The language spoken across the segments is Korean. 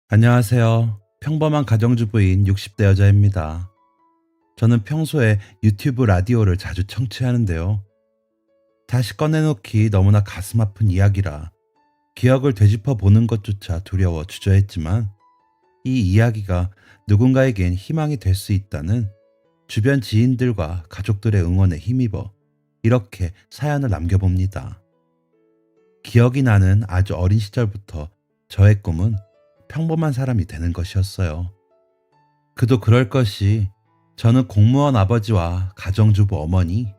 안녕하세요. 평범한 가정주부인 60대 여자입니다. 저는 평소에 유튜브 라디오를 자주 청취하는데요. 다시 꺼내놓기 너무나 가슴 아픈 이야기라 기억을 되짚어 보는 것조차 두려워 주저했지만 이 이야기가 누군가에겐 희망이 될 수 있다는 주변 지인들과 가족들의 응원에 힘입어 이렇게 사연을 남겨봅니다. 기억이 나는 아주 어린 시절부터 저의 꿈은 평범한 사람이 되는 것이었어요. 그도 그럴 것이 저는 공무원 아버지와 가정주부 어머니,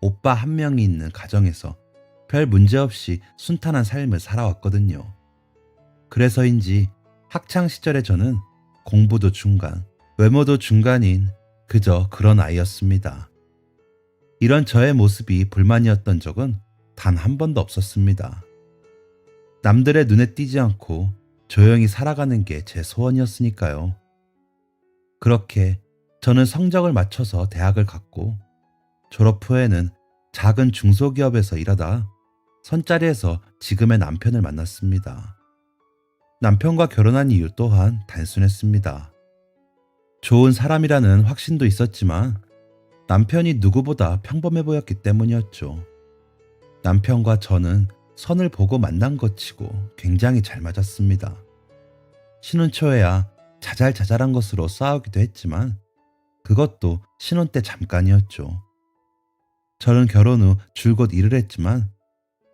오빠 한 명이 있는 가정에서 별 문제 없이 순탄한 삶을 살아왔거든요. 그래서인지 학창 시절에 저는 공부도 중간, 외모도 중간인 그저 그런 아이였습니다. 이런 저의 모습이 불만이었던 적은 단 한 번도 없었습니다. 남들의 눈에 띄지 않고 조용히 살아가는 게 제 소원이었으니까요. 그렇게 저는 성적을 맞춰서 대학을 갔고 졸업 후에는 작은 중소기업에서 일하다 선자리에서 지금의 남편을 만났습니다. 남편과 결혼한 이유 또한 단순했습니다. 좋은 사람이라는 확신도 있었지만 남편이 누구보다 평범해 보였기 때문이었죠. 남편과 저는 선을 보고 만난 것 치고 굉장히 잘 맞았습니다. 신혼 초에야 자잘자잘한 것으로 싸우기도 했지만 그것도 신혼 때 잠깐이었죠. 저는 결혼 후 줄곧 일을 했지만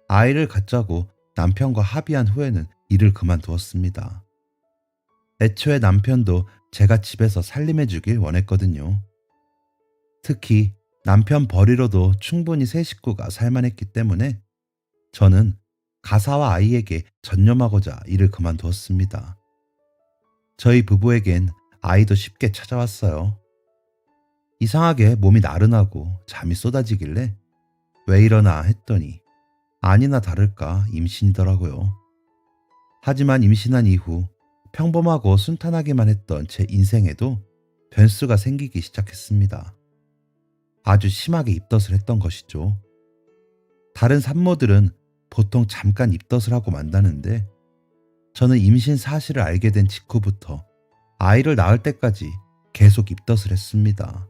아이를 갖자고 남편과 합의한 후에는 일을 그만두었습니다. 애초에 남편도 제가 집에서 살림해 주길 원했거든요. 특히 남편 벌이로도 충분히 세 식구가 살만했기 때문에 저는 가사와 아이에게 전념하고자 일을 그만두었습니다. 저희 부부에겐 아이도 쉽게 찾아왔어요. 이상하게 몸이 나른하고 잠이 쏟아지길래 왜 이러나 했더니 아니나 다를까 임신이더라고요. 하지만 임신한 이후 평범하고 순탄하게만 했던 제 인생에도 변수가 생기기 시작했습니다. 아주 심하게 입덧을 했던 것이죠. 다른 산모들은 보통 잠깐 입덧을 하고 만다는데 저는 임신 사실을 알게 된 직후부터 아이를 낳을 때까지 계속 입덧을 했습니다.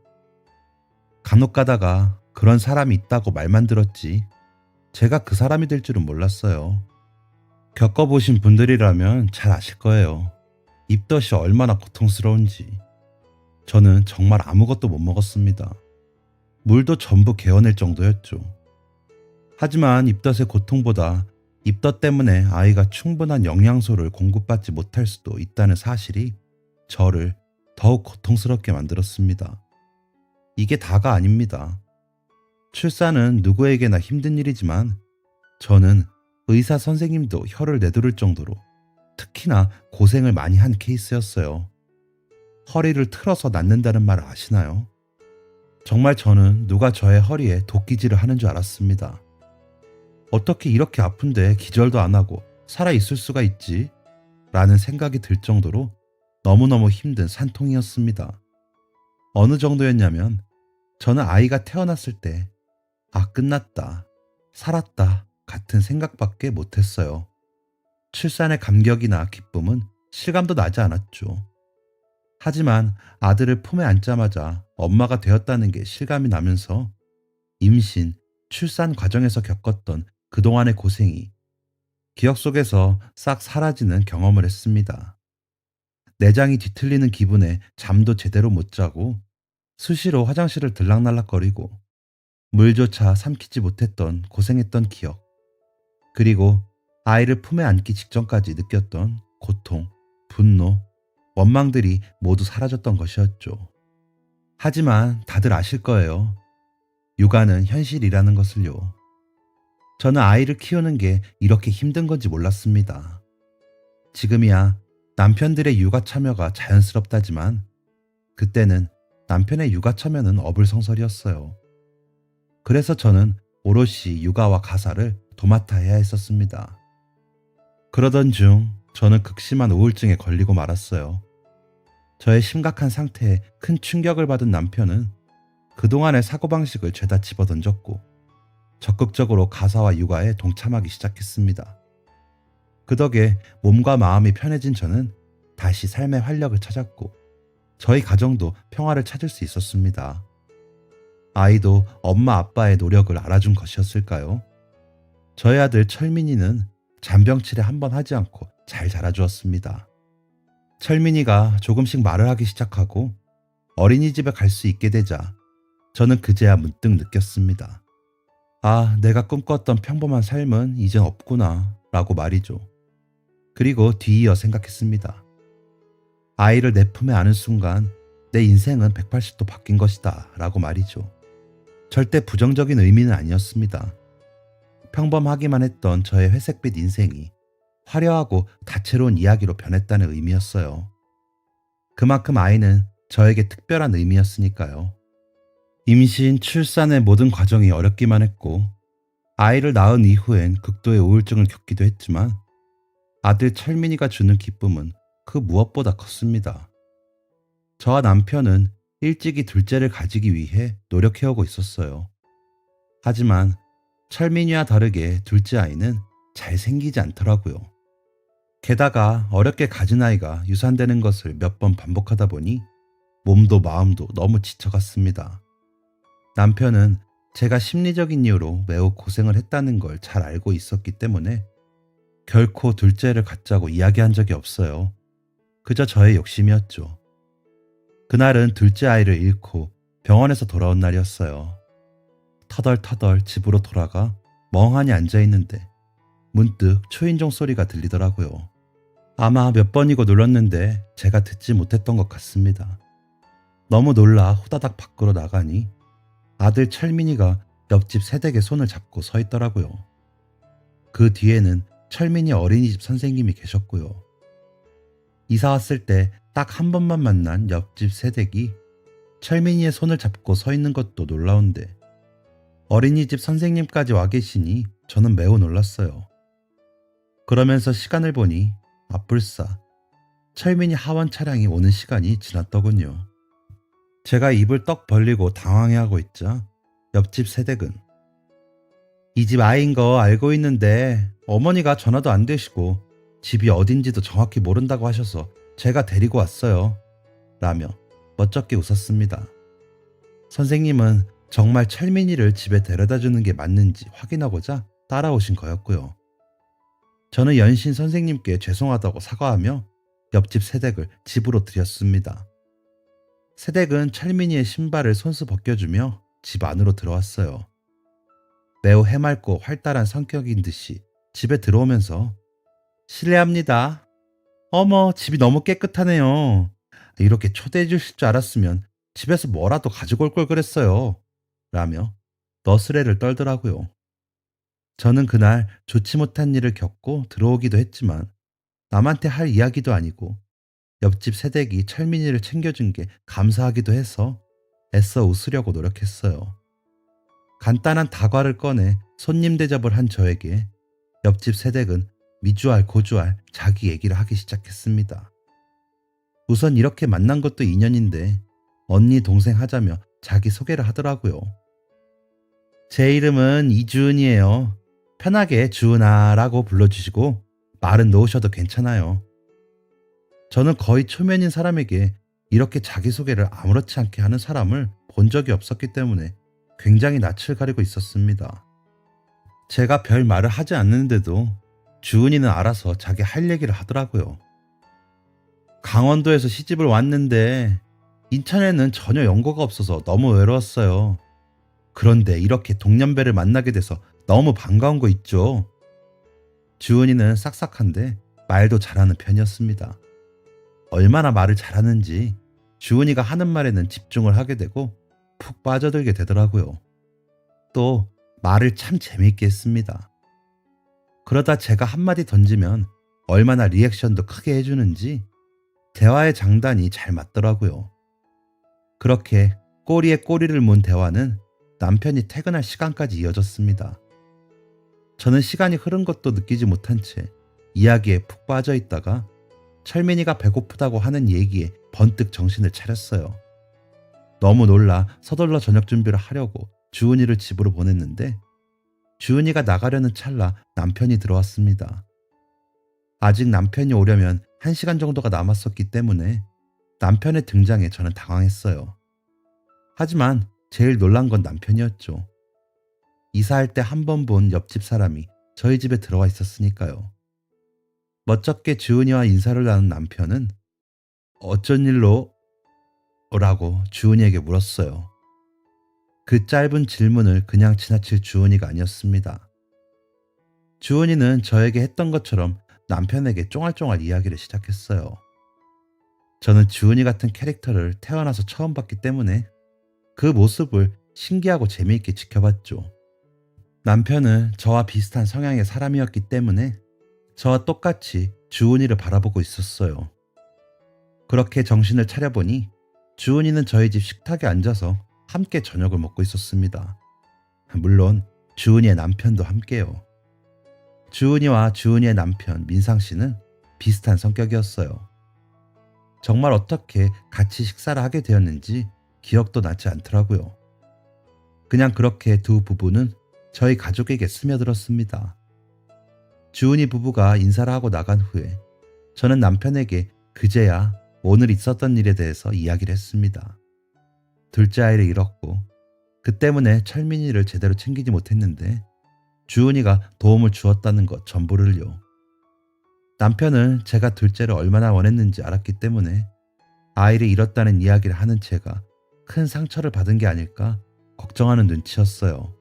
간혹 가다가 그런 사람이 있다고 말만 들었지 제가 그 사람이 될 줄은 몰랐어요. 겪어보신 분들이라면 잘 아실 거예요. 입덧이 얼마나 고통스러운지. 저는 정말 아무것도 못 먹었습니다. 물도 전부 개어낼 정도였죠. 하지만 입덧의 고통보다 입덧 때문에 아이가 충분한 영양소를 공급받지 못할 수도 있다는 사실이 저를 더욱 고통스럽게 만들었습니다. 이게 다가 아닙니다. 출산은 누구에게나 힘든 일이지만 저는 의사 선생님도 혀를 내두를 정도로 특히나 고생을 많이 한 케이스였어요. 허리를 틀어서 낳는다는 말을 아시나요? 정말 저는 누가 저의 허리에 도끼질을 하는 줄 알았습니다. 어떻게 이렇게 아픈데 기절도 안 하고 살아있을 수가 있지? 라는 생각이 들 정도로 너무너무 힘든 산통이었습니다. 어느 정도였냐면 저는 아이가 태어났을 때 끝났다, 살았다 같은 생각밖에 못했어요. 출산의 감격이나 기쁨은 실감도 나지 않았죠. 하지만 아들을 품에 안자마자 엄마가 되었다는 게 실감이 나면서 임신, 출산 과정에서 겪었던 그동안의 고생이 기억 속에서 싹 사라지는 경험을 했습니다. 내장이 뒤틀리는 기분에 잠도 제대로 못 자고 수시로 화장실을 들락날락거리고 물조차 삼키지 못했던 고생했던 기억, 그리고 아이를 품에 안기 직전까지 느꼈던 고통, 분노, 원망들이 모두 사라졌던 것이었죠. 하지만 다들 아실 거예요. 육아는 현실이라는 것을요. 저는 아이를 키우는 게 이렇게 힘든 건지 몰랐습니다. 지금이야 남편들의 육아 참여가 자연스럽다지만 그때는 남편의 육아 참여는 어불성설이었어요. 그래서 저는 오롯이 육아와 가사를 도맡아 해야 했었습니다. 그러던 중 저는 극심한 우울증에 걸리고 말았어요. 저의 심각한 상태에 큰 충격을 받은 남편은 그동안의 사고방식을 죄다 집어던졌고 적극적으로 가사와 육아에 동참하기 시작했습니다. 그 덕에 몸과 마음이 편해진 저는 다시 삶의 활력을 찾았고 저희 가정도 평화를 찾을 수 있었습니다. 아이도 엄마 아빠의 노력을 알아준 것이었을까요? 저희 아들 철민이는 잔병치레 한 번 하지 않고 잘 자라주었습니다. 철민이가 조금씩 말을 하기 시작하고 어린이집에 갈 수 있게 되자 저는 그제야 문득 느꼈습니다. 아, 내가 꿈꿨던 평범한 삶은 이젠 없구나 라고 말이죠. 그리고 뒤이어 생각했습니다. 아이를 내 품에 안은 순간 내 인생은 180도 바뀐 것이다 라고 말이죠. 절대 부정적인 의미는 아니었습니다. 평범하기만 했던 저의 회색빛 인생이 화려하고 다채로운 이야기로 변했다는 의미였어요. 그만큼 아이는 저에게 특별한 의미였으니까요. 임신, 출산의 모든 과정이 어렵기만 했고 아이를 낳은 이후엔 극도의 우울증을 겪기도 했지만 아들 철민이가 주는 기쁨은 그 무엇보다 컸습니다. 저와 남편은 일찍이 둘째를 가지기 위해 노력해오고 있었어요. 하지만 철민이와 다르게 둘째 아이는 잘 생기지 않더라고요. 게다가 어렵게 가진 아이가 유산되는 것을 몇 번 반복하다 보니 몸도 마음도 너무 지쳐갔습니다. 남편은 제가 심리적인 이유로 매우 고생을 했다는 걸 잘 알고 있었기 때문에 결코 둘째를 갖자고 이야기한 적이 없어요. 그저 저의 욕심이었죠. 그날은 둘째 아이를 잃고 병원에서 돌아온 날이었어요. 터덜터덜 집으로 돌아가 멍하니 앉아있는데 문득 초인종 소리가 들리더라고요. 아마 몇 번이고 눌렀는데 제가 듣지 못했던 것 같습니다. 너무 놀라 후다닥 밖으로 나가니 아들 철민이가 옆집 새댁의 손을 잡고 서 있더라고요. 그 뒤에는 철민이 어린이집 선생님이 계셨고요. 이사 왔을 때 딱 한 번만 만난 옆집 새댁이 철민이의 손을 잡고 서 있는 것도 놀라운데 어린이집 선생님까지 와 계시니 저는 매우 놀랐어요. 그러면서 시간을 보니 아뿔싸 철민이 하원 차량이 오는 시간이 지났더군요. 제가 입을 떡 벌리고 당황해하고 있자 옆집 새댁은 이 집 아이인 거 알고 있는데 어머니가 전화도 안 되시고 집이 어딘지도 정확히 모른다고 하셔서 제가 데리고 왔어요 라며 멋쩍게 웃었습니다. 선생님은 정말 철민이를 집에 데려다 주는 게 맞는지 확인하고자 따라오신 거였고요. 저는 연신 선생님께 죄송하다고 사과하며 옆집 새댁을 집으로 들였습니다. 새댁은 철민이의 신발을 손수 벗겨주며 집 안으로 들어왔어요. 매우 해맑고 활달한 성격인 듯이 집에 들어오면서 실례합니다. 어머, 집이 너무 깨끗하네요. 이렇게 초대해 주실 줄 알았으면 집에서 뭐라도 가지고 올 걸 그랬어요 라며 너스레를 떨더라고요. 저는 그날 좋지 못한 일을 겪고 들어오기도 했지만 남한테 할 이야기도 아니고 옆집 새댁이 철민이를 챙겨준 게 감사하기도 해서 애써 웃으려고 노력했어요. 간단한 다과를 꺼내 손님 대접을 한 저에게 옆집 새댁은 미주알 고주알 자기 얘기를 하기 시작했습니다. 우선 이렇게 만난 것도 인연인데 언니 동생 하자며 자기 소개를 하더라고요. 제 이름은 이주은이에요. 편하게 주은아라고 불러주시고 말은 놓으셔도 괜찮아요. 저는 거의 초면인 사람에게 이렇게 자기소개를 아무렇지 않게 하는 사람을 본 적이 없었기 때문에 굉장히 낯을 가리고 있었습니다. 제가 별 말을 하지 않는데도 주은이는 알아서 자기 할 얘기를 하더라고요. 강원도에서 시집을 왔는데 인천에는 전혀 연고가 없어서 너무 외로웠어요. 그런데 이렇게 동년배를 만나게 돼서 너무 반가운 거 있죠. 주은이는 싹싹한데 말도 잘하는 편이었습니다. 얼마나 말을 잘하는지 주은이가 하는 말에는 집중을 하게 되고 푹 빠져들게 되더라고요. 또 말을 참 재미있게 했습니다. 그러다 제가 한마디 던지면 얼마나 리액션도 크게 해주는지 대화의 장단이 잘 맞더라고요. 그렇게 꼬리에 꼬리를 문 대화는 남편이 퇴근할 시간까지 이어졌습니다. 저는 시간이 흐른 것도 느끼지 못한 채 이야기에 푹 빠져 있다가 철민이가 배고프다고 하는 얘기에 번뜩 정신을 차렸어요. 너무 놀라 서둘러 저녁 준비를 하려고 주은이를 집으로 보냈는데 주은이가 나가려는 찰나 남편이 들어왔습니다. 아직 남편이 오려면 1시간 정도가 남았었기 때문에 남편의 등장에 저는 당황했어요. 하지만 제일 놀란 건 남편이었죠. 이사할 때 한 번 본 옆집 사람이 저희 집에 들어와 있었으니까요. 멋쩍게 주은이와 인사를 나눈 남편은 어쩐 일로? 라고 주은이에게 물었어요. 그 짧은 질문을 그냥 지나칠 주은이가 아니었습니다. 주은이는 저에게 했던 것처럼 남편에게 쫑알쫑알 이야기를 시작했어요. 저는 주은이 같은 캐릭터를 태어나서 처음 봤기 때문에 그 모습을 신기하고 재미있게 지켜봤죠. 남편은 저와 비슷한 성향의 사람이었기 때문에 저와 똑같이 주은이를 바라보고 있었어요. 그렇게 정신을 차려보니 주은이는 저희 집 식탁에 앉아서 함께 저녁을 먹고 있었습니다. 물론 주은이의 남편도 함께요. 주은이와 주은이의 남편 민상 씨는 비슷한 성격이었어요. 정말 어떻게 같이 식사를 하게 되었는지 기억도 나지 않더라고요. 그냥 그렇게 두 부부는 저희 가족에게 스며들었습니다. 주은이 부부가 인사를 하고 나간 후에 저는 남편에게 그제야 오늘 있었던 일에 대해서 이야기를 했습니다. 둘째 아이를 잃었고 그 때문에 철민이를 제대로 챙기지 못했는데 주은이가 도움을 주었다는 것 전부를요. 남편은 제가 둘째를 얼마나 원했는지 알았기 때문에 아이를 잃었다는 이야기를 하는 제가 큰 상처를 받은 게 아닐까 걱정하는 눈치였어요.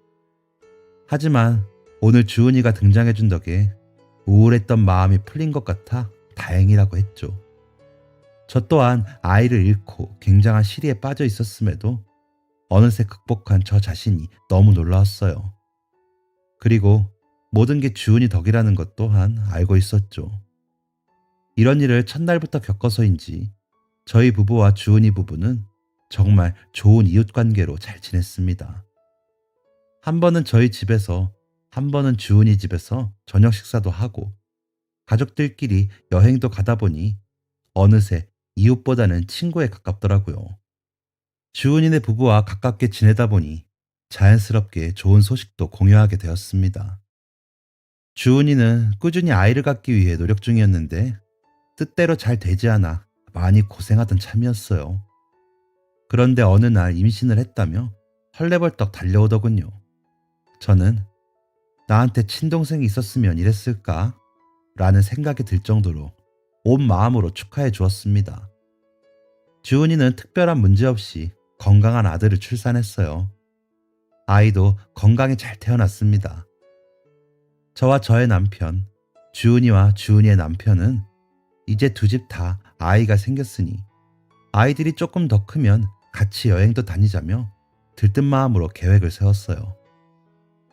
하지만 오늘 주은이가 등장해준 덕에 우울했던 마음이 풀린 것 같아 다행이라고 했죠. 저 또한 아이를 잃고 굉장한 시리에 빠져 있었음에도 어느새 극복한 저 자신이 너무 놀라웠어요. 그리고 모든 게 주은이 덕이라는 것 또한 알고 있었죠. 이런 일을 첫날부터 겪어서인지 저희 부부와 주은이 부부는 정말 좋은 이웃관계로 잘 지냈습니다. 한 번은 저희 집에서, 한 번은 주은이 집에서 저녁 식사도 하고 가족들끼리 여행도 가다 보니 어느새 이웃보다는 친구에 가깝더라고요. 주은이네 부부와 가깝게 지내다 보니 자연스럽게 좋은 소식도 공유하게 되었습니다. 주은이는 꾸준히 아이를 갖기 위해 노력 중이었는데 뜻대로 잘 되지 않아 많이 고생하던 참이었어요. 그런데 어느 날 임신을 했다며 헐레벌떡 달려오더군요. 저는 나한테 친동생이 있었으면 이랬을까? 라는 생각이 들 정도로 온 마음으로 축하해 주었습니다. 주은이는 특별한 문제 없이 건강한 아들을 출산했어요. 아이도 건강히 잘 태어났습니다. 저와 저의 남편, 주은이와 주은이의 남편은 이제 두 집 다 아이가 생겼으니 아이들이 조금 더 크면 같이 여행도 다니자며 들뜬 마음으로 계획을 세웠어요.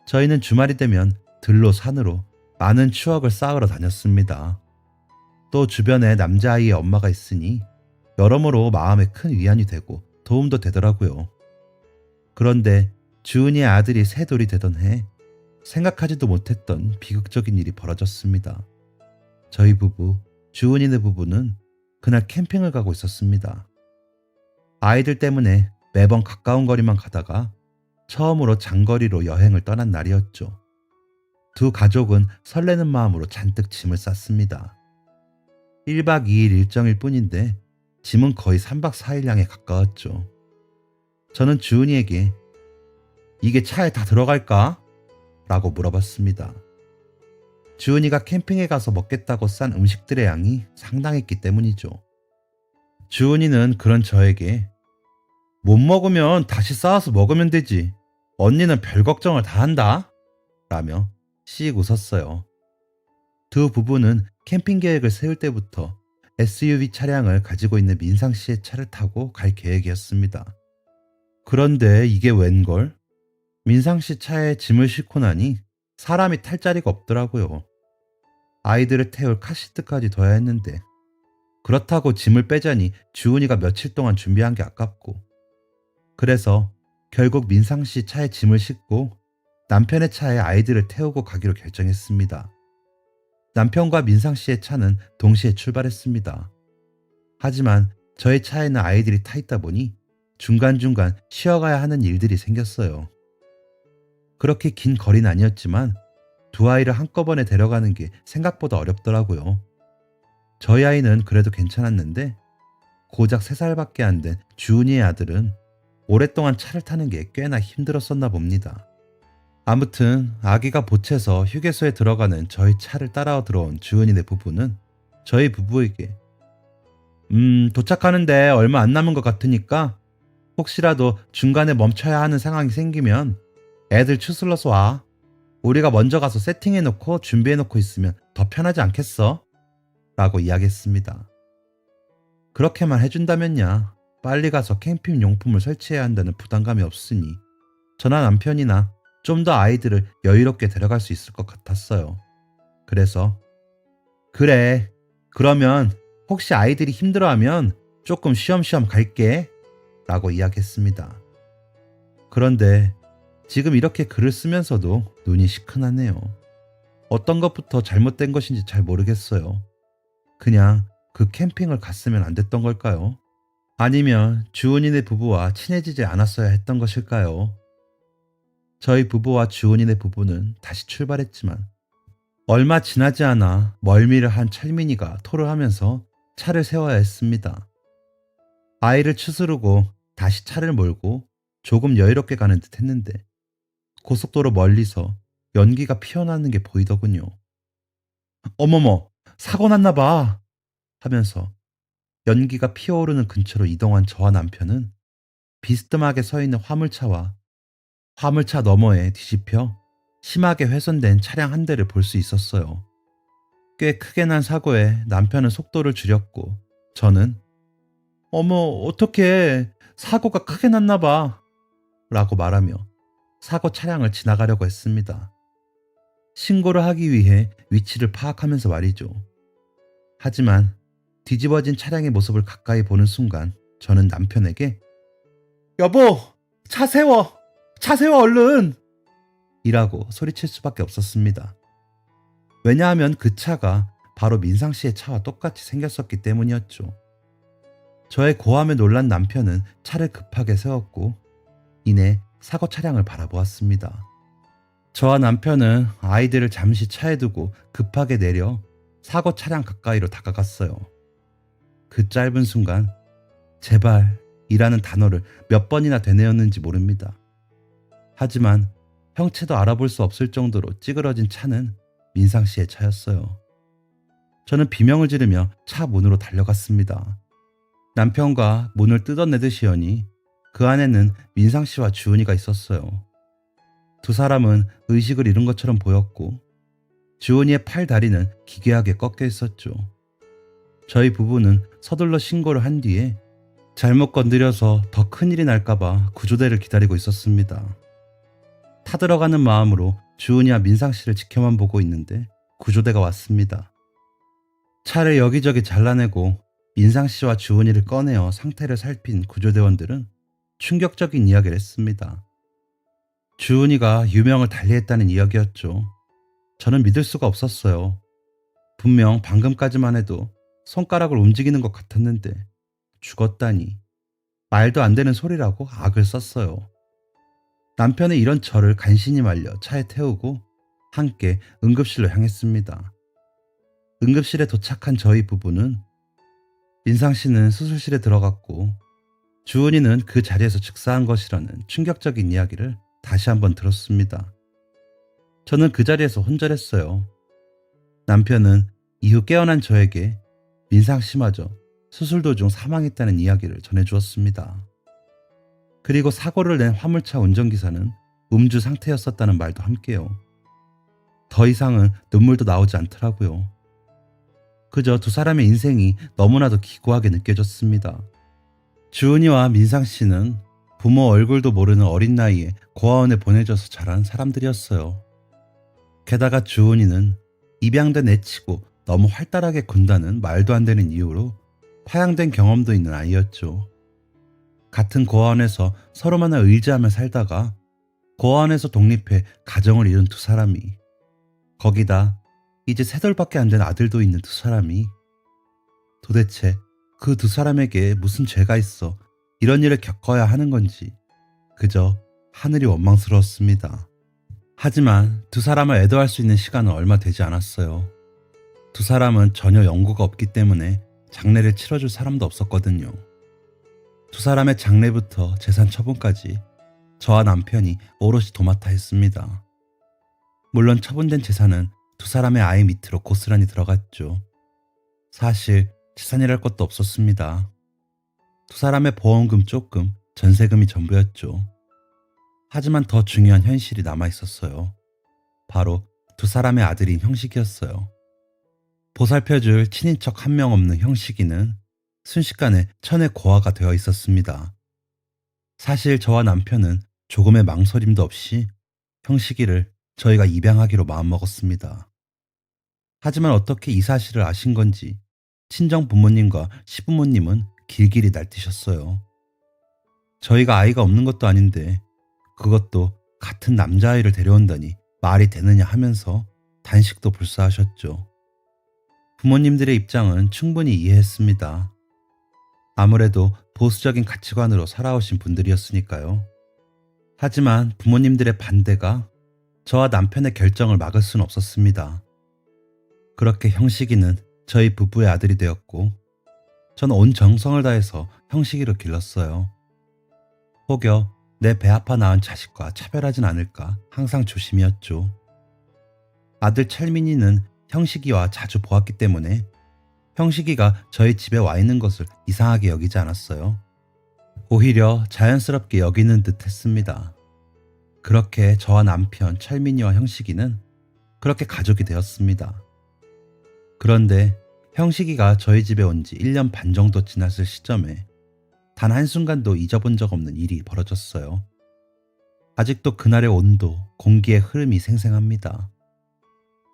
저희는 주말이 되면 들로 산으로 많은 추억을 쌓으러 다녔습니다. 또 주변에 남자아이의 엄마가 있으니 여러모로 마음에 큰 위안이 되고 도움도 되더라고요. 그런데 주은이의 아들이 새 돌이 되던 해 생각하지도 못했던 비극적인 일이 벌어졌습니다. 저희 부부, 주은이네 부부는 그날 캠핑을 가고 있었습니다. 아이들 때문에 매번 가까운 거리만 가다가 처음으로 장거리로 여행을 떠난 날이었죠. 두 가족은 설레는 마음으로 잔뜩 짐을 쌌습니다. 1박 2일 일정일 뿐인데 짐은 거의 3박 4일 양에 가까웠죠. 저는 주은이에게 이게 차에 다 들어갈까? 라고 물어봤습니다. 주은이가 캠핑에 가서 먹겠다고 싼 음식들의 양이 상당했기 때문이죠. 주은이는 그런 저에게 못 먹으면 다시 싸와서 먹으면 되지. 언니는 별 걱정을 다 한다. 라며 씩 웃었어요. 두 부부는 캠핑 계획을 세울 때부터 SUV 차량을 가지고 있는 민상 씨의 차를 타고 갈 계획이었습니다. 그런데 이게 웬걸? 민상 씨 차에 짐을 싣고 나니 사람이 탈 자리가 없더라고요. 아이들을 태울 카시트까지 둬야 했는데 그렇다고 짐을 빼자니 주은이가 며칠 동안 준비한 게 아깝고 그래서 결국 민상 씨 차에 짐을 싣고 남편의 차에 아이들을 태우고 가기로 결정했습니다. 남편과 민상 씨의 차는 동시에 출발했습니다. 하지만 저의 차에는 아이들이 타 있다 보니 중간중간 쉬어가야 하는 일들이 생겼어요. 그렇게 긴 거리는 아니었지만 두 아이를 한꺼번에 데려가는 게 생각보다 어렵더라고요. 저희 아이는 그래도 괜찮았는데 고작 3살밖에 안 된 주은이의 아들은 오랫동안 차를 타는 게 꽤나 힘들었었나 봅니다. 아무튼 아기가 보채서 휴게소에 들어가는 저희 차를 따라 들어온 주은이네 부부는 저희 부부에게 도착하는데 얼마 안 남은 것 같으니까 혹시라도 중간에 멈춰야 하는 상황이 생기면 애들 추슬러서 와. 우리가 먼저 가서 세팅해놓고 준비해놓고 있으면 더 편하지 않겠어? 라고 이야기했습니다. 그렇게만 해준다면야 빨리 가서 캠핑 용품을 설치해야 한다는 부담감이 없으니 저나 남편이나 좀 더 아이들을 여유롭게 데려갈 수 있을 것 같았어요. 그래서 그래, 그러면 혹시 아이들이 힘들어하면 조금 쉬엄쉬엄 갈게 라고 이야기했습니다. 그런데 지금 이렇게 글을 쓰면서도 눈이 시큰하네요. 어떤 것부터 잘못된 것인지 잘 모르겠어요. 그냥 그 캠핑을 갔으면 안 됐던 걸까요? 아니면 주은이네 부부와 친해지지 않았어야 했던 것일까요? 저희 부부와 주은이네 부부는 다시 출발했지만 얼마 지나지 않아 멀미를 한 철민이가 토를 하면서 차를 세워야 했습니다. 아이를 추스르고 다시 차를 몰고 조금 여유롭게 가는 듯 했는데 고속도로 멀리서 연기가 피어나는 게 보이더군요. 어머머, 사고 났나 봐 하면서 연기가 피어오르는 근처로 이동한 저와 남편은 비스듬하게 서 있는 화물차와 화물차 너머에 뒤집혀 심하게 훼손된 차량 한 대를 볼 수 있었어요. 꽤 크게 난 사고에 남편은 속도를 줄였고 저는 어머, 어떡해, 사고가 크게 났나 봐 라고 말하며 사고 차량을 지나가려고 했습니다. 신고를 하기 위해 위치를 파악하면서 말이죠. 하지만 뒤집어진 차량의 모습을 가까이 보는 순간 저는 남편에게 여보, 차 세워! 차 세워 얼른! 이라고 소리칠 수밖에 없었습니다. 왜냐하면 그 차가 바로 민상 씨의 차와 똑같이 생겼었기 때문이었죠. 저의 고함에 놀란 남편은 차를 급하게 세웠고 이내 사고 차량을 바라보았습니다. 저와 남편은 아이들을 잠시 차에 두고 급하게 내려 사고 차량 가까이로 다가갔어요. 그 짧은 순간 제발 이라는 단어를 몇 번이나 되뇌었는지 모릅니다. 하지만 형체도 알아볼 수 없을 정도로 찌그러진 차는 민상 씨의 차였어요. 저는 비명을 지르며 차 문으로 달려갔습니다. 남편과 문을 뜯어내듯이 여니 그 안에는 민상 씨와 주은이가 있었어요. 두 사람은 의식을 잃은 것처럼 보였고 주은이의 팔 다리는 기괴하게 꺾여 있었죠. 저희 부부는 서둘러 신고를 한 뒤에 잘못 건드려서 더 큰일이 날까봐 구조대를 기다리고 있었습니다. 타들어가는 마음으로 주은이와 민상 씨를 지켜만 보고 있는데 구조대가 왔습니다. 차를 여기저기 잘라내고 민상 씨와 주은이를 꺼내어 상태를 살핀 구조대원들은 충격적인 이야기를 했습니다. 주은이가 유명을 달리했다는 이야기였죠. 저는 믿을 수가 없었어요. 분명 방금까지만 해도 손가락을 움직이는 것 같았는데 죽었다니. 말도 안 되는 소리라고 악을 썼어요. 남편의 이런 저를 간신히 말려 차에 태우고 함께 응급실로 향했습니다. 응급실에 도착한 저희 부부는 민상 씨는 수술실에 들어갔고 주은이는 그 자리에서 즉사한 것이라는 충격적인 이야기를 다시 한번 들었습니다. 저는 그 자리에서 혼절했어요. 남편은 이후 깨어난 저에게 민상 씨마저 수술 도중 사망했다는 이야기를 전해주었습니다. 그리고 사고를 낸 화물차 운전기사는 음주 상태였었다는 말도 함께요. 더 이상은 눈물도 나오지 않더라고요. 그저 두 사람의 인생이 너무나도 기구하게 느껴졌습니다. 주은이와 민상 씨는 부모 얼굴도 모르는 어린 나이에 고아원에 보내져서 자란 사람들이었어요. 게다가 주은이는 입양된 애치고 너무 활달하게 군다는 말도 안 되는 이유로 파양된 경험도 있는 아이였죠. 같은 고아원에서 서로만을 의지하며 살다가 고아원에서 독립해 가정을 이룬 두 사람이, 거기다 이제 3돌밖에 안 된 아들도 있는 두 사람이 도대체 그 두 사람에게 무슨 죄가 있어 이런 일을 겪어야 하는 건지 그저 하늘이 원망스러웠습니다. 하지만 두 사람을 애도할 수 있는 시간은 얼마 되지 않았어요. 두 사람은 전혀 연고가 없기 때문에 장례를 치러줄 사람도 없었거든요. 두 사람의 장례부터 재산 처분까지 저와 남편이 오롯이 도맡아 했습니다. 물론 처분된 재산은 두 사람의 아이 밑으로 고스란히 들어갔죠. 사실 재산이랄 것도 없었습니다. 두 사람의 보험금 조금, 전세금이 전부였죠. 하지만 더 중요한 현실이 남아 있었어요. 바로 두 사람의 아들인 형식이었어요. 보살펴줄 친인척 한 명 없는 형식이는 순식간에 천의 고아가 되어 있었습니다. 사실 저와 남편은 조금의 망설임도 없이 형식이를 저희가 입양하기로 마음먹었습니다. 하지만 어떻게 이 사실을 아신 건지 친정 부모님과 시부모님은 길길이 날뛰셨어요. 저희가 아이가 없는 것도 아닌데 그것도 같은 남자아이를 데려온다니 말이 되느냐 하면서 단식도 불사하셨죠. 부모님들의 입장은 충분히 이해했습니다. 아무래도 보수적인 가치관으로 살아오신 분들이었으니까요. 하지만 부모님들의 반대가 저와 남편의 결정을 막을 수는 없었습니다. 그렇게 형식이는 저희 부부의 아들이 되었고, 저는 온 정성을 다해서 형식이를 길렀어요. 혹여 내 배 아파 낳은 자식과 차별하진 않을까 항상 조심이었죠. 아들 철민이는 형식이와 자주 보았기 때문에 형식이가 저희 집에 와 있는 것을 이상하게 여기지 않았어요. 오히려 자연스럽게 여기는 듯 했습니다. 그렇게 저와 남편 철민이와 형식이는 그렇게 가족이 되었습니다. 그런데 형식이가 저희 집에 온 지 1년 반 정도 지났을 시점에 단 한순간도 잊어본 적 없는 일이 벌어졌어요. 아직도 그날의 온도, 공기의 흐름이 생생합니다.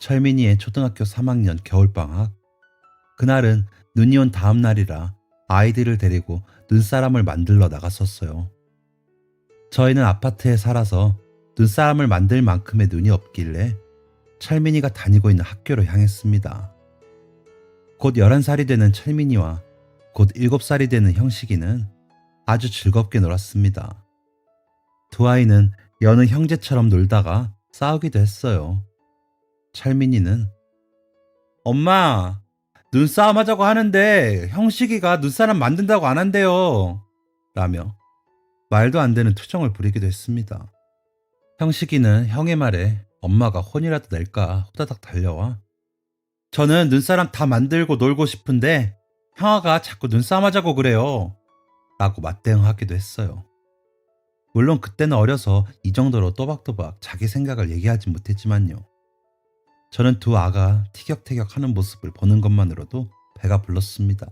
철민이의 초등학교 3학년 겨울방학. 그날은 눈이 온 다음 날이라 아이들을 데리고 눈사람을 만들러 나갔었어요. 저희는 아파트에 살아서 눈사람을 만들 만큼의 눈이 없길래 철민이가 다니고 있는 학교로 향했습니다. 곧 11살이 되는 철민이와 곧 7살이 되는 형식이는 아주 즐겁게 놀았습니다. 두 아이는 여느 형제처럼 놀다가 싸우기도 했어요. 철민이는 엄마, 눈싸움 하자고 하는데 형식이가 눈사람 만든다고 안 한대요 라며 말도 안 되는 투정을 부리기도 했습니다. 형식이는 형의 말에 엄마가 혼이라도 낼까 호다닥 달려와 저는 눈사람 다 만들고 놀고 싶은데 형아가 자꾸 눈싸움 하자고 그래요 라고 맞대응하기도 했어요. 물론 그때는 어려서 이 정도로 또박또박 자기 생각을 얘기하지 못했지만요. 저는 두 아가 티격태격 하는 모습을 보는 것만으로도 배가 불렀습니다.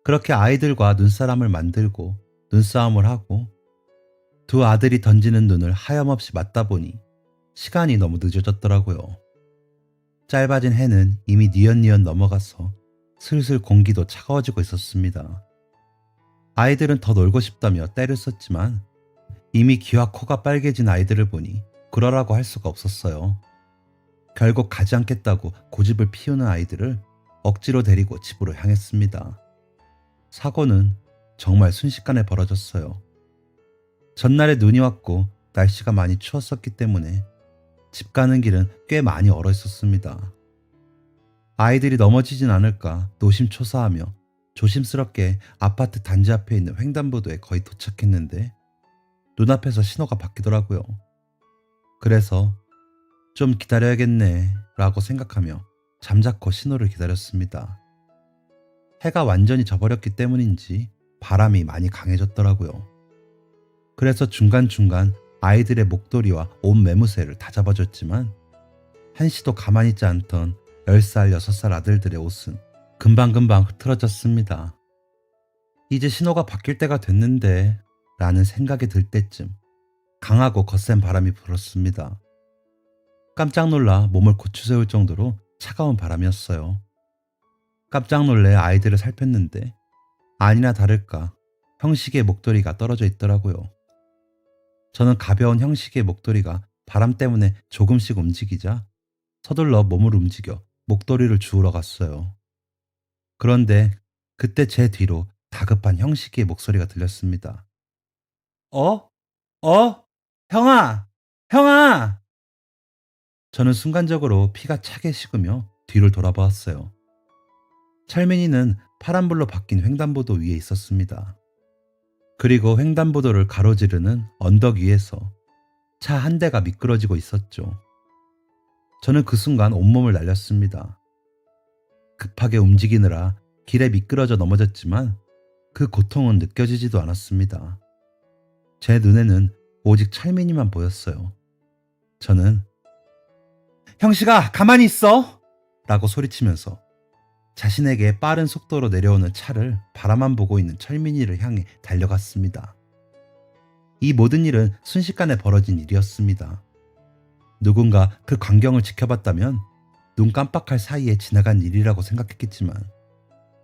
그렇게 아이들과 눈사람을 만들고 눈싸움을 하고 두 아들이 던지는 눈을 하염없이 맞다 보니 시간이 너무 늦어졌더라고요. 짧아진 해는 이미 뉘엿뉘엿 넘어가서 슬슬 공기도 차가워지고 있었습니다. 아이들은 더 놀고 싶다며 떼를 썼지만 이미 귀와 코가 빨개진 아이들을 보니 그러라고 할 수가 없었어요. 결국 가지 않겠다고 고집을 피우는 아이들을 억지로 데리고 집으로 향했습니다. 사고는 정말 순식간에 벌어졌어요. 전날에 눈이 왔고 날씨가 많이 추웠었기 때문에 집 가는 길은 꽤 많이 얼어 있었습니다. 아이들이 넘어지진 않을까 노심초사하며 조심스럽게 아파트 단지 앞에 있는 횡단보도에 거의 도착했는데 눈앞에서 신호가 바뀌더라고요. 그래서 좀 기다려야겠네 라고 생각하며 잠자코 신호를 기다렸습니다. 해가 완전히 져버렸기 때문인지 바람이 많이 강해졌더라고요. 그래서 중간중간 아이들의 목도리와 옷 매무새를 다 잡아줬지만 한시도 가만히 있지 않던 10살, 6살 아들들의 옷은 금방금방 흐트러졌습니다. 이제 신호가 바뀔 때가 됐는데 라는 생각이 들 때쯤 강하고 거센 바람이 불었습니다. 깜짝 놀라 몸을 고추세울 정도로 차가운 바람이었어요. 깜짝 놀래 아이들을 살폈는데 아니나 다를까 형식의 목도리가 떨어져 있더라고요. 저는 가벼운 형식의 목도리가 바람 때문에 조금씩 움직이자 서둘러 몸을 움직여 목도리를 주우러 갔어요. 그런데 그때 제 뒤로 다급한 형식의 목소리가 들렸습니다. 어? 어? 형아! 형아! 저는 순간적으로 피가 차게 식으며 뒤를 돌아보았어요. 철민이는 파란불로 바뀐 횡단보도 위에 있었습니다. 그리고 횡단보도를 가로지르는 언덕 위에서 차 한 대가 미끄러지고 있었죠. 저는 그 순간 온몸을 날렸습니다. 급하게 움직이느라 길에 미끄러져 넘어졌지만 그 고통은 느껴지지도 않았습니다. 제 눈에는 오직 철민이만 보였어요. 저는 형식아 가만히 있어! 라고 소리치면서 자신에게 빠른 속도로 내려오는 차를 바라만 보고 있는 철민이를 향해 달려갔습니다. 이 모든 일은 순식간에 벌어진 일이었습니다. 누군가 그 광경을 지켜봤다면 눈 깜빡할 사이에 지나간 일이라고 생각했겠지만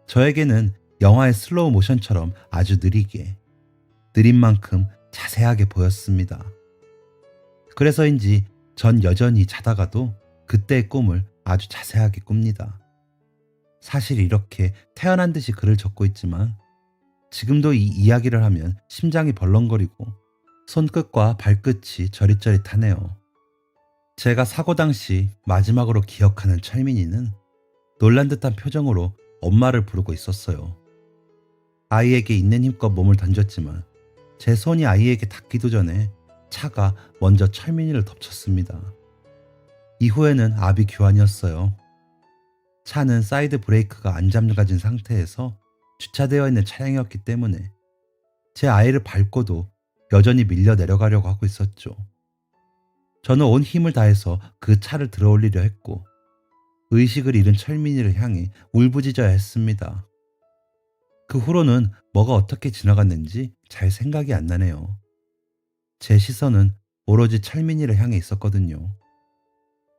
저에게는 영화의 슬로우 모션처럼 아주 느리게, 느린 만큼 자세하게 보였습니다. 그래서인지 전 여전히 자다가도 그때의 꿈을 아주 자세하게 꿉니다. 사실 이렇게 태어난 듯이 글을 적고 있지만 지금도 이 이야기를 하면 심장이 벌렁거리고 손끝과 발끝이 저릿저릿하네요. 제가 사고 당시 마지막으로 기억하는 철민이는 놀란 듯한 표정으로 엄마를 부르고 있었어요. 아이에게 있는 힘껏 몸을 던졌지만 제 손이 아이에게 닿기도 전에 차가 먼저 철민이를 덮쳤습니다. 이후에는 압이 교환이었어요. 차는 사이드 브레이크가 안 잠가진 상태에서 주차되어 있는 차량이었기 때문에 제 아이를 밟고도 여전히 밀려 내려가려고 하고 있었죠. 저는 온 힘을 다해서 그 차를 들어올리려 했고 의식을 잃은 철민이를 향해 울부짖어야 했습니다. 그 후로는 뭐가 어떻게 지나갔는지 잘 생각이 안 나네요. 제 시선은 오로지 철민이를 향해 있었거든요.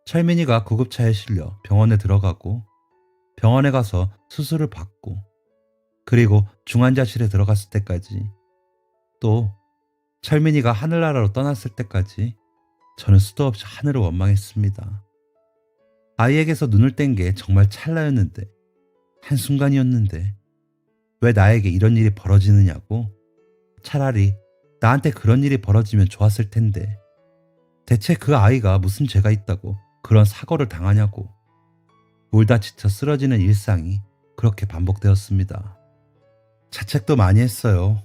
철민이가 구급차에 실려 병원에 들어가고 병원에 가서 수술을 받고 그리고 중환자실에 들어갔을 때까지 또 철민이가 하늘나라로 떠났을 때까지 저는 수도 없이 하늘을 원망했습니다. 아이에게서 눈을 뗀 게 정말 찰나였는데 한순간이었는데 왜 나에게 이런 일이 벌어지느냐고. 차라리 나한테 그런 일이 벌어지면 좋았을 텐데 대체 그 아이가 무슨 죄가 있다고 그런 사고를 당하냐고. 울다 지쳐 쓰러지는 일상이 그렇게 반복되었습니다. 자책도 많이 했어요.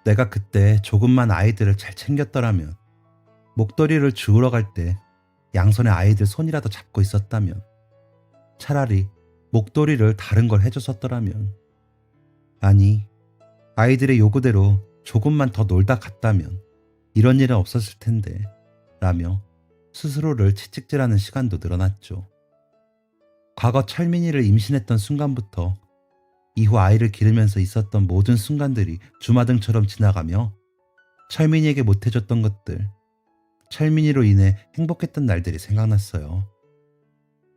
내가 그때 조금만 아이들을 잘 챙겼더라면, 목도리를 주우러 갈 때 양손에 아이들 손이라도 잡고 있었다면, 차라리 목도리를 다른 걸 해줬었더라면, 아니 아이들의 요구대로 조금만 더 놀다 갔다면 이런 일은 없었을 텐데 라며 스스로를 채찍질하는 시간도 늘어났죠. 과거 철민이를 임신했던 순간부터 이후 아이를 기르면서 있었던 모든 순간들이 주마등처럼 지나가며 철민이에게 못해줬던 것들, 철민이로 인해 행복했던 날들이 생각났어요.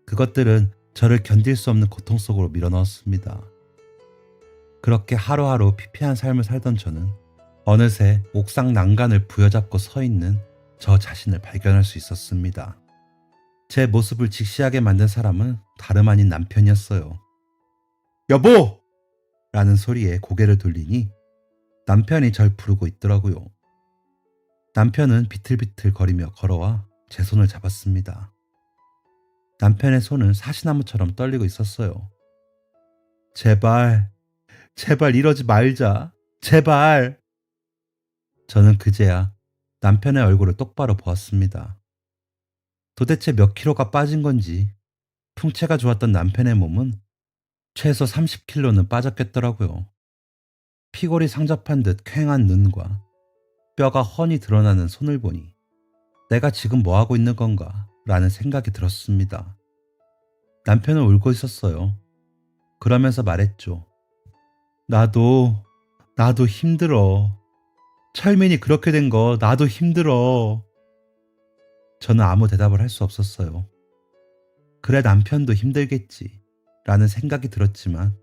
그것들은 저를 견딜 수 없는 고통 속으로 밀어넣었습니다. 그렇게 하루하루 피폐한 삶을 살던 저는 어느새 옥상 난간을 부여잡고 서 있는 저 자신을 발견할 수 있었습니다. 제 모습을 직시하게 만든 사람은 다름 아닌 남편이었어요. 여보! 라는 소리에 고개를 돌리니 남편이 절 부르고 있더라고요. 남편은 비틀비틀 거리며 걸어와 제 손을 잡았습니다. 남편의 손은 사시나무처럼 떨리고 있었어요. 제발 이러지 말자. 제발. 저는 그제야 남편의 얼굴을 똑바로 보았습니다. 도대체 몇 킬로가 빠진 건지 풍채가 좋았던 남편의 몸은 최소 30킬로는 빠졌겠더라고요. 피골이 상접한 듯 퀭한 눈과 뼈가 훤히 드러나는 손을 보니 내가 지금 뭐하고 있는 건가 라는 생각이 들었습니다. 남편은 울고 있었어요. 그러면서 말했죠. 나도 힘들어. 철민이 그렇게 된 거 나도 힘들어. 저는 아무 대답을 할 수 없었어요. 그래 남편도 힘들겠지 라는 생각이 들었지만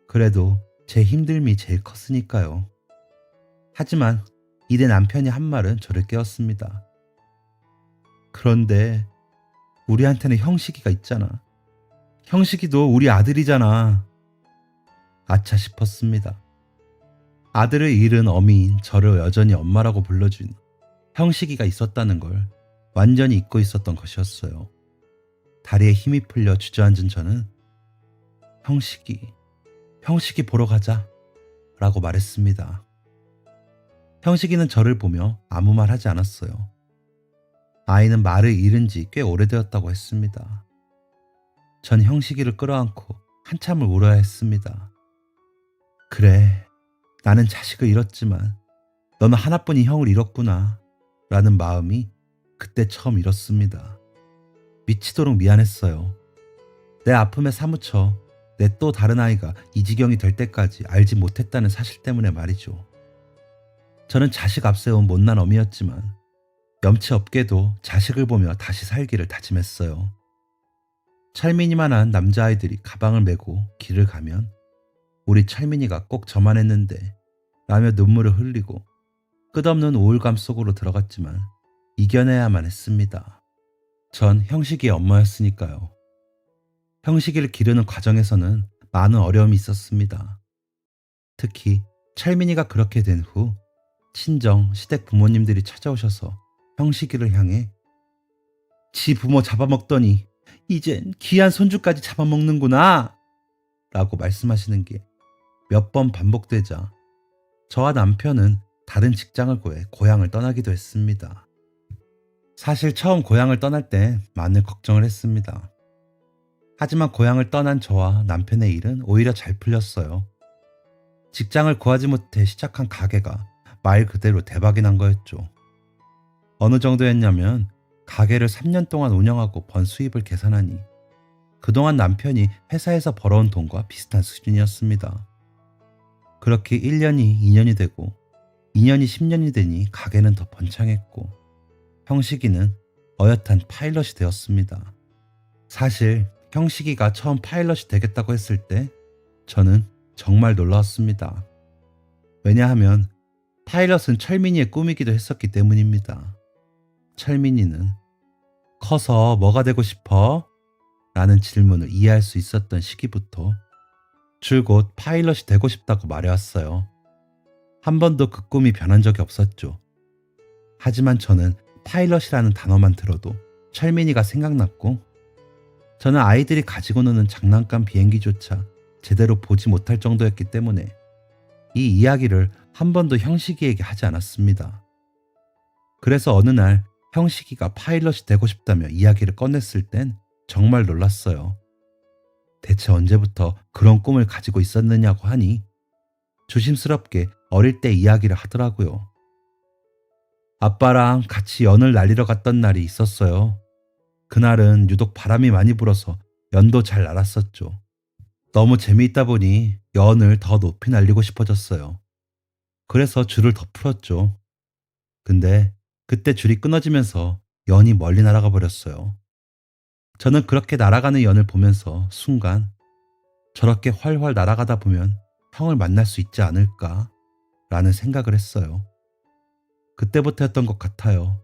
그래도 제 힘듦이 제일 컸으니까요. 하지만 이내 남편이 한 말은 저를 깨웠습니다. 그런데 우리한테는 형식이가 있잖아. 형식이도 우리 아들이잖아. 아차 싶었습니다. 아들을 잃은 어미인 저를 여전히 엄마라고 불러준 형식이가 있었다는 걸 완전히 잊고 있었던 것이었어요. 다리에 힘이 풀려 주저앉은 저는 형식이 보러 가자 라고 말했습니다. 형식이는 저를 보며 아무 말 하지 않았어요. 아이는 말을 잃은 지 꽤 오래되었다고 했습니다. 전 형식이를 끌어안고 한참을 울어야 했습니다. 그래, 나는 자식을 잃었지만 너는 하나뿐인 형을 잃었구나 라는 마음이 그때 처음 잃었습니다. 미치도록 미안했어요. 내 아픔에 사무쳐 내 또 다른 아이가 이 지경이 될 때까지 알지 못했다는 사실 때문에 말이죠. 저는 자식 앞세운 못난 어미였지만 염치 없게도 자식을 보며 다시 살기를 다짐했어요. 철민이만한 남자아이들이 가방을 메고 길을 가면 우리 철민이가 꼭 저만 했는데 라며 눈물을 흘리고 끝없는 우울감 속으로 들어갔지만 이겨내야만 했습니다. 전 형식이의 엄마였으니까요. 형식이를 기르는 과정에서는 많은 어려움이 있었습니다. 특히 철민이가 그렇게 된 후 친정 시댁 부모님들이 찾아오셔서 형식이를 향해 지 부모 잡아먹더니 이젠 귀한 손주까지 잡아먹는구나 라고 말씀하시는 게 몇 번 반복되자 저와 남편은 다른 직장을 구해 고향을 떠나기도 했습니다. 사실 처음 고향을 떠날 때 많은 걱정을 했습니다. 하지만 고향을 떠난 저와 남편의 일은 오히려 잘 풀렸어요. 직장을 구하지 못해 시작한 가게가 말 그대로 대박이 난 거였죠. 어느 정도였냐면 가게를 3년 동안 운영하고 번 수입을 계산하니 그동안 남편이 회사에서 벌어온 돈과 비슷한 수준이었습니다. 그렇게 1년이 2년이 되고 2년이 10년이 되니 가게는 더 번창했고 형식이는 어엿한 파일럿이 되었습니다. 사실 형식이가 처음 파일럿이 되겠다고 했을 때 저는 정말 놀라웠습니다. 왜냐하면 파일럿은 철민이의 꿈이기도 했었기 때문입니다. 철민이는 커서 뭐가 되고 싶어? 라는 질문을 이해할 수 있었던 시기부터 줄곧 파일럿이 되고 싶다고 말해왔어요. 한 번도 그 꿈이 변한 적이 없었죠. 하지만 저는 파일럿이라는 단어만 들어도 철민이가 생각났고 저는 아이들이 가지고 노는 장난감 비행기조차 제대로 보지 못할 정도였기 때문에 이 이야기를 한 번도 형식이에게 하지 않았습니다. 그래서 어느 날 형식이가 파일럿이 되고 싶다며 이야기를 꺼냈을 땐 정말 놀랐어요. 대체 언제부터 그런 꿈을 가지고 있었느냐고 하니 조심스럽게 어릴 때 이야기를 하더라고요. 아빠랑 같이 연을 날리러 갔던 날이 있었어요. 그날은 유독 바람이 많이 불어서 연도 잘 날았었죠. 너무 재미있다 보니 연을 더 높이 날리고 싶어졌어요. 그래서 줄을 더 풀었죠. 근데 그때 줄이 끊어지면서 연이 멀리 날아가 버렸어요. 저는 그렇게 날아가는 연을 보면서 순간 저렇게 활활 날아가다 보면 형을 만날 수 있지 않을까 라는 생각을 했어요. 그때부터였던 것 같아요.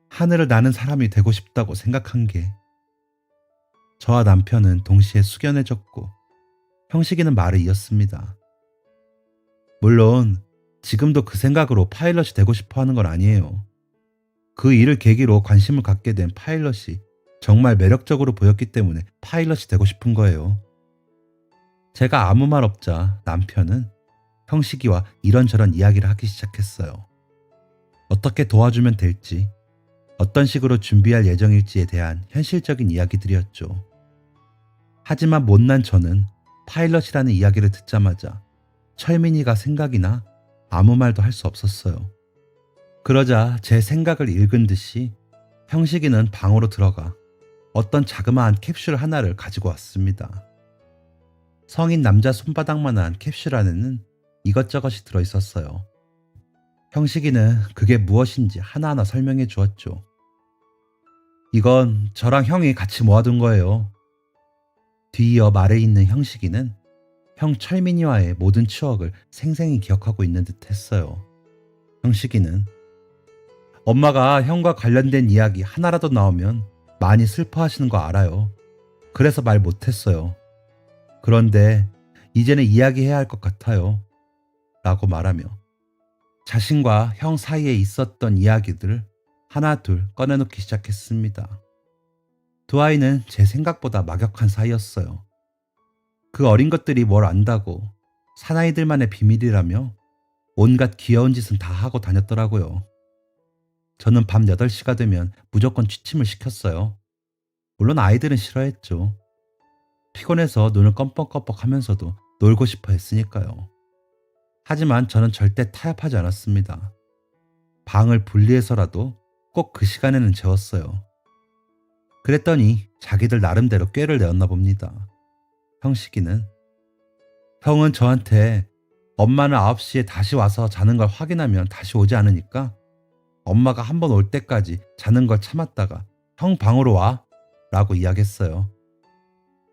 하늘을 나는 사람이 되고 싶다고 생각한 게. 저와 남편은 동시에 숙연해졌고 형식이는 말을 이었습니다. 물론 지금도 그 생각으로 파일럿이 되고 싶어 하는 건 아니에요. 그 일을 계기로 관심을 갖게 된 파일럿이 정말 매력적으로 보였기 때문에 파일럿이 되고 싶은 거예요. 제가 아무 말 없자 남편은 형식이와 이런저런 이야기를 하기 시작했어요. 어떻게 도와주면 될지, 어떤 식으로 준비할 예정일지에 대한 현실적인 이야기들이었죠. 하지만 못난 저는 파일럿이라는 이야기를 듣자마자 철민이가 생각이 나 아무 말도 할 수 없었어요. 그러자 제 생각을 읽은 듯이 형식이는 방으로 들어가 어떤 자그마한 캡슐 하나를 가지고 왔습니다. 성인 남자 손바닥만한 캡슐 안에는 이것저것이 들어있었어요. 형식이는 그게 무엇인지 하나하나 설명해 주었죠. 이건 저랑 형이 같이 모아둔 거예요. 뒤이어 말에 있는 형식이는 형 철민이와의 모든 추억을 생생히 기억하고 있는 듯 했어요. 형식이는 엄마가 형과 관련된 이야기 하나라도 나오면 많이 슬퍼하시는 거 알아요. 그래서 말 못했어요. 그런데 이제는 이야기해야 할 것 같아요. 라고 말하며 자신과 형 사이에 있었던 이야기들을 하나 둘 꺼내놓기 시작했습니다. 두 아이는 제 생각보다 막역한 사이였어요. 그 어린 것들이 뭘 안다고 사나이들만의 비밀이라며 온갖 귀여운 짓은 다 하고 다녔더라고요. 저는 밤 8시가 되면 무조건 취침을 시켰어요. 물론 아이들은 싫어했죠. 피곤해서 눈을 껌뻑껌뻑 하면서도 놀고 싶어 했으니까요. 하지만 저는 절대 타협하지 않았습니다. 방을 분리해서라도 꼭 그 시간에는 재웠어요. 그랬더니 자기들 나름대로 꾀를 내었나 봅니다. 형식이는 형은 저한테 엄마는 9시에 다시 와서 자는 걸 확인하면 다시 오지 않으니까 엄마가 한 번 올 때까지 자는 걸 참았다가 형 방으로 와 라고 이야기했어요.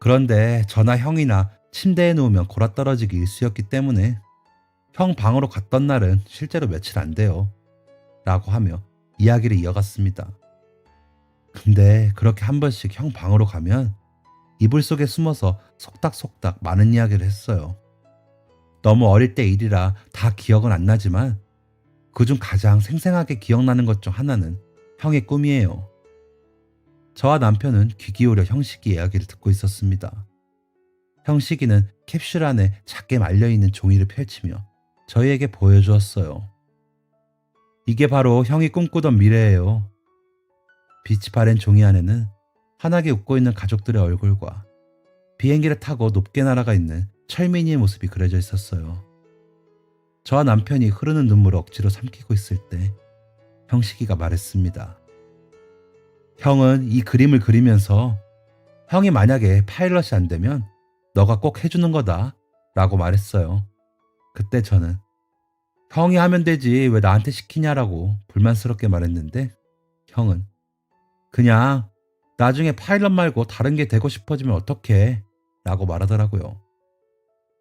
그런데 저나 형이나 침대에 누우면 골아떨어지기 일쑤였기 때문에 형 방으로 갔던 날은 실제로 며칠 안 돼요 라고 하며 이야기를 이어갔습니다. 근데 그렇게 한 번씩 형 방으로 가면 이불 속에 숨어서 속닥속닥 많은 이야기를 했어요. 너무 어릴 때 일이라 다 기억은 안 나지만 그중 가장 생생하게 기억나는 것 중 하나는 형의 꿈이에요. 저와 남편은 귀 기울여 형식이 이야기를 듣고 있었습니다. 형식이는 캡슐 안에 작게 말려있는 종이를 펼치며 저희에게 보여주었어요. 이게 바로 형이 꿈꾸던 미래예요. 빛이 바랜 종이 안에는 환하게 웃고 있는 가족들의 얼굴과 비행기를 타고 높게 날아가 있는 철민이의 모습이 그려져 있었어요. 저와 남편이 흐르는 눈물을 억지로 삼키고 있을 때 형식이가 말했습니다. 형은 이 그림을 그리면서 형이 만약에 파일럿이 안 되면 너가 꼭 해주는 거다 라고 말했어요. 그때 저는 형이 하면 되지 왜 나한테 시키냐라고 불만스럽게 말했는데 형은 그냥 나중에 파일럿 말고 다른 게 되고 싶어지면 어떡해 라고 말하더라고요.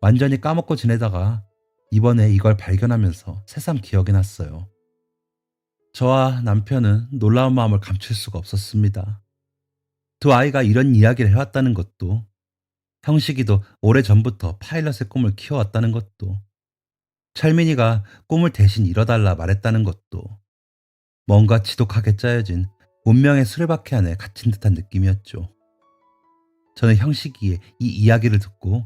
완전히 까먹고 지내다가 이번에 이걸 발견하면서 새삼 기억이 났어요. 저와 남편은 놀라운 마음을 감출 수가 없었습니다. 두 아이가 이런 이야기를 해왔다는 것도, 형식이도 오래전부터 파일럿의 꿈을 키워왔다는 것도, 철민이가 꿈을 대신 이뤄달라 말했다는 것도 뭔가 지독하게 짜여진 운명의 수레바퀴 안에 갇힌 듯한 느낌이었죠. 저는 형식이의 이 이야기를 듣고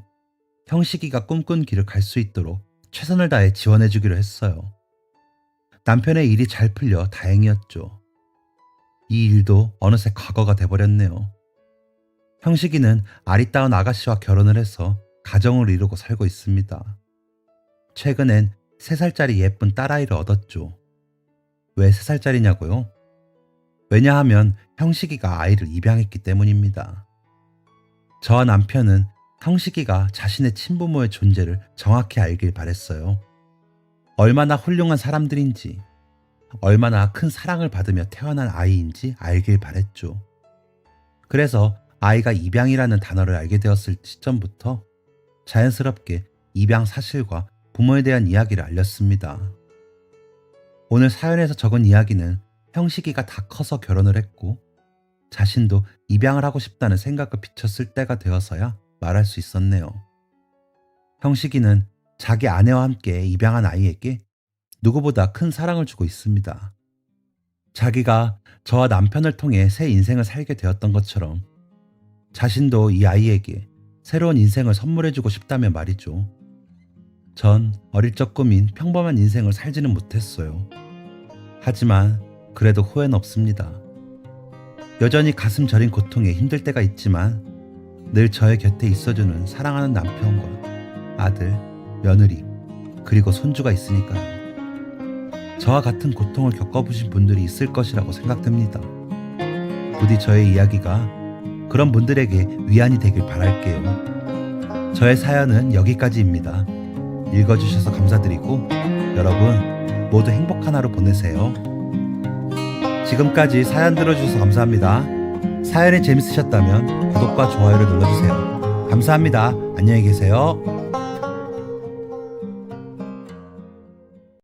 형식이가 꿈꾼 길을 갈 수 있도록 최선을 다해 지원해주기로 했어요. 남편의 일이 잘 풀려 다행이었죠. 이 일도 어느새 과거가 돼버렸네요. 형식이는 아리따운 아가씨와 결혼을 해서 가정을 이루고 살고 있습니다. 최근엔 3살짜리 예쁜 딸아이를 얻었죠. 왜 3살짜리냐고요? 왜냐하면 형식이가 아이를 입양했기 때문입니다. 저와 남편은 형식이가 자신의 친부모의 존재를 정확히 알길 바랬어요. 얼마나 훌륭한 사람들인지, 얼마나 큰 사랑을 받으며 태어난 아이인지 알길 바랬죠. 그래서 아이가 입양이라는 단어를 알게 되었을 시점부터 자연스럽게 입양 사실과 부모에 대한 이야기를 알렸습니다. 오늘 사연에서 적은 이야기는 형식이가 다 커서 결혼을 했고 자신도 입양을 하고 싶다는 생각을 비췄을 때가 되어서야 말할 수 있었네요. 형식이는 자기 아내와 함께 입양한 아이에게 누구보다 큰 사랑을 주고 있습니다. 자기가 저와 남편을 통해 새 인생을 살게 되었던 것처럼 자신도 이 아이에게 새로운 인생을 선물해주고 싶다면 말이죠. 전 어릴 적 꿈인 평범한 인생을 살지는 못했어요. 하지만 그래도 후회는 없습니다. 여전히 가슴 저린 고통에 힘들 때가 있지만 늘 저의 곁에 있어주는 사랑하는 남편과 아들, 며느리, 그리고 손주가 있으니까요. 저와 같은 고통을 겪어보신 분들이 있을 것이라고 생각됩니다. 부디 저의 이야기가 그런 분들에게 위안이 되길 바랄게요. 저의 사연은 여기까지입니다. 읽어주셔서 감사드리고 여러분 모두 행복한 하루 보내세요. 지금까지 사연 들어주셔서 감사합니다. 사연이 재밌으셨다면 구독과 좋아요를 눌러주세요. 감사합니다. 안녕히 계세요.